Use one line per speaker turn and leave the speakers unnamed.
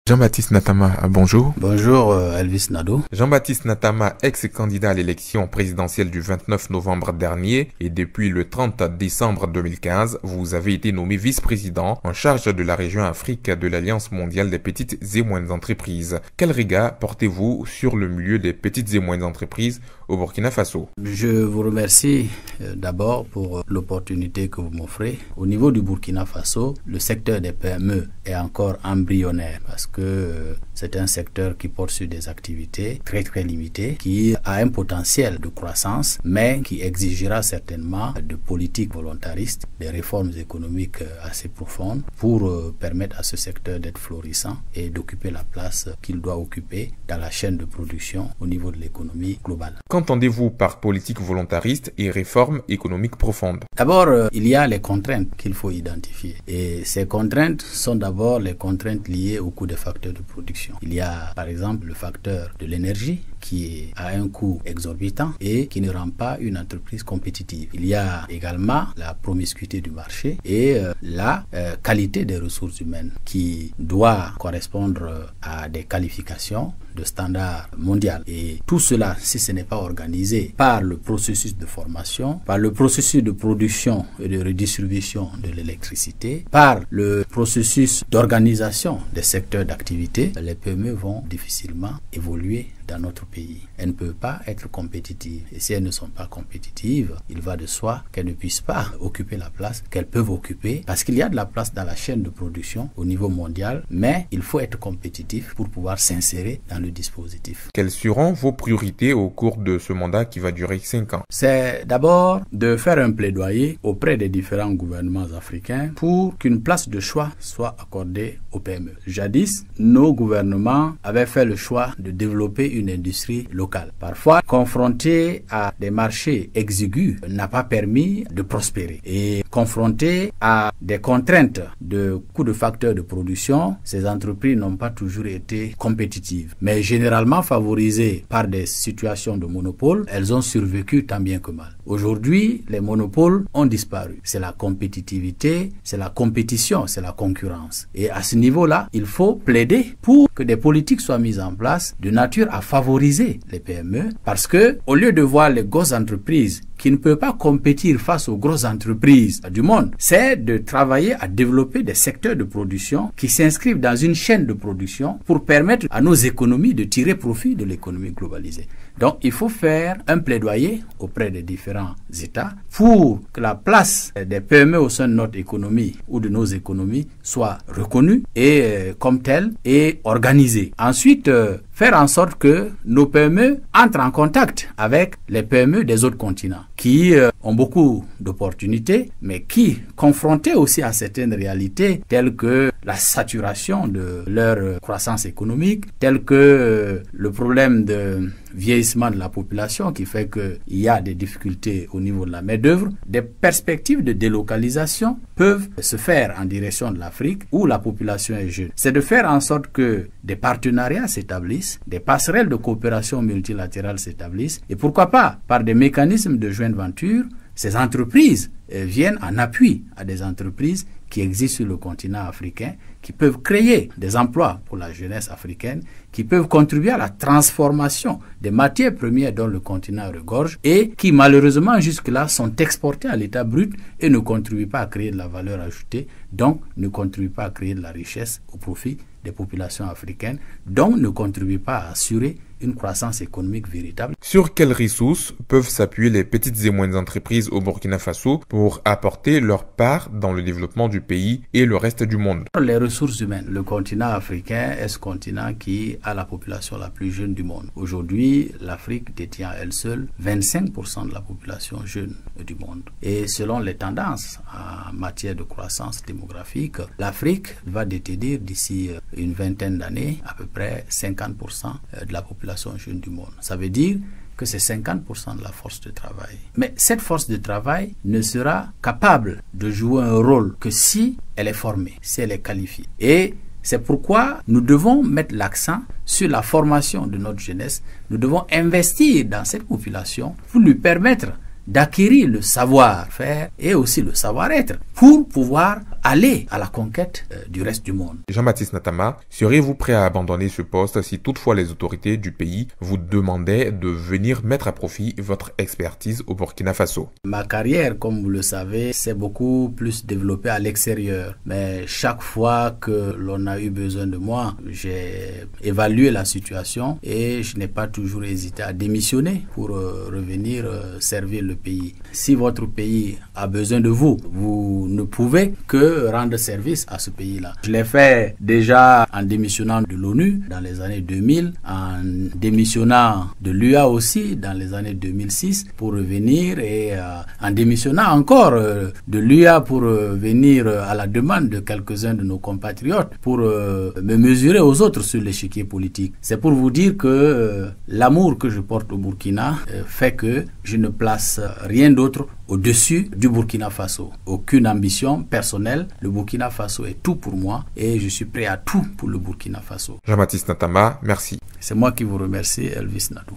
Jean-Baptiste Natama, bonjour.
Bonjour Elvis Nado.
Jean-Baptiste Natama, ex-candidat à l'élection présidentielle du 29 novembre dernier et depuis le 30 décembre 2015, vous avez été nommé vice-président en charge de la région Afrique de l'Alliance mondiale des petites et moyennes entreprises. Quel regard portez-vous sur le milieu des petites et moyennes entreprises au Burkina Faso?
Je vous remercie d'abord pour l'opportunité que vous m'offrez. Au niveau du Burkina Faso, le secteur des PME est encore embryonnaire parce que c'est un secteur qui porte sur des activités très limitées, qui a un potentiel de croissance, mais qui exigera certainement de politiques volontaristes, des réformes économiques assez profondes pour permettre à ce secteur d'être florissant et d'occuper la place qu'il doit occuper dans la chaîne de production au niveau de l'économie globale.
Qu'entendez-vous par politique volontariste et réformes économiques profondes?
D'abord, il y a les contraintes qu'il faut identifier. Et ces contraintes sont d'abord les contraintes liées au coût des facteurs de production. Il y a par exemple le facteur de l'énergie qui a un coût exorbitant et qui ne rend pas une entreprise compétitive. Il y a également la promiscuité du marché et la qualité des ressources humaines qui doit correspondre à des qualifications de standard mondial. Et tout cela, si ce n'est pas organisé par le processus de formation, par le processus de production et de redistribution de l'électricité, par le processus d'organisation des secteurs d'activité, les PME vont difficilement évoluer dans notre pays. Elles ne peuvent pas être compétitives. Et si elles ne sont pas compétitives, il va de soi qu'elles ne puissent pas occuper la place qu'elles peuvent occuper parce qu'il y a de la place dans la chaîne de production au niveau mondial, mais il faut être compétitif pour pouvoir s'insérer dans le dispositif.
Quelles seront vos priorités au cours de ce mandat qui va durer 5 ans?
C'est d'abord de faire un plaidoyer auprès des différents gouvernements africains pour qu'une place de choix soit accordée aux PME. Jadis, nos gouvernements avaient fait le choix de développer une industrie locale. Parfois, confronté à des marchés exigus, n'a pas permis de prospérer. Et confronté à des contraintes de coûts de facteurs de production, ces entreprises n'ont pas toujours été compétitives. Mais généralement favorisées par des situations de monopole, elles ont survécu tant bien que mal. Aujourd'hui, les monopoles ont disparu. C'est la compétitivité, c'est la compétition, c'est la concurrence. Et à ce niveau-là, il faut plaider pour que des politiques soient mises en place de nature à favoriser les PME parce que au lieu de voir les grosses entreprises qui ne peuvent pas compétir face aux grosses entreprises du monde, c'est de travailler à développer des secteurs de production qui s'inscrivent dans une chaîne de production pour permettre à nos économies de tirer profit de l'économie globalisée. Donc, il faut faire un plaidoyer auprès des différents États pour que la place des PME au sein de notre économie ou de nos économies soit reconnue et comme telle et organisée. Ensuite, faire en sorte que nos PME entrent en contact avec les PME des autres continents qui ont beaucoup d'opportunités, mais qui, confrontés aussi à certaines réalités telles que la saturation de leur croissance économique, telles que le problème de vieillissement de la population qui fait qu'il y a des difficultés au niveau de la main-d'œuvre, des perspectives de délocalisation peuvent se faire en direction de l'Afrique où la population est jeune. C'est de faire en sorte que des partenariats s'établissent, des passerelles de coopération multilatérale s'établissent et pourquoi pas par des mécanismes de joint venture, ces entreprises viennent en appui à des entreprises qui existent sur le continent africain, qui peuvent créer des emplois pour la jeunesse africaine, qui peuvent contribuer à la transformation des matières premières dont le continent regorge et qui malheureusement jusque-là sont exportées à l'état brut et ne contribuent pas à créer de la valeur ajoutée, donc ne contribuent pas à créer de la richesse au profit des populations africaines, donc ne contribuent pas à assurer une croissance économique véritable.
Sur quelles ressources peuvent s'appuyer les petites et moyennes entreprises au Burkina Faso pour apporter leur part dans le développement du pays et le reste du monde?
Les ressources humaines. Le continent africain est ce continent qui a la population la plus jeune du monde. Aujourd'hui, l'Afrique détient à elle seule 25% de la population jeune du monde. Et selon les tendances en matière de croissance démographique, l'Afrique va détenir d'ici une vingtaine d'années à peu près 50% de la population jeune du monde. Ça veut dire que c'est 50% de la force de travail. Mais cette force de travail ne sera capable de jouer un rôle que si elle est formée, si elle est qualifiée. Et c'est pourquoi nous devons mettre l'accent sur la formation de notre jeunesse. Nous devons investir dans cette population pour lui permettre d'acquérir le savoir-faire et aussi le savoir-être pour pouvoir aller à la conquête du reste du monde.
Jean-Baptiste Natama, seriez-vous prêt à abandonner ce poste si toutefois les autorités du pays vous demandaient de venir mettre à profit votre expertise au Burkina Faso?
Ma carrière, comme vous le savez, s'est beaucoup plus développée à l'extérieur. Mais chaque fois que l'on a eu besoin de moi, j'ai évalué la situation et je n'ai pas toujours hésité à démissionner pour revenir servir le pays. Si votre pays a besoin de vous, vous ne pouvez que rendre service à ce pays-là. Je l'ai fait déjà en démissionnant de l'ONU dans les années 2000, en démissionnant de l'UA aussi dans les années 2006 pour revenir et en démissionnant encore de l'UA pour venir à la demande de quelques-uns de nos compatriotes pour me mesurer aux autres sur l'échiquier politique. C'est pour vous dire que l'amour que je porte au Burkina fait que je ne place rien d'autre au-dessus du Burkina Faso. Aucune ambition personnelle. Le Burkina Faso est tout pour moi et je suis prêt à tout pour le Burkina Faso.
Jean-Baptiste Natama, merci.
C'est moi qui vous remercie, Elvis Nadou.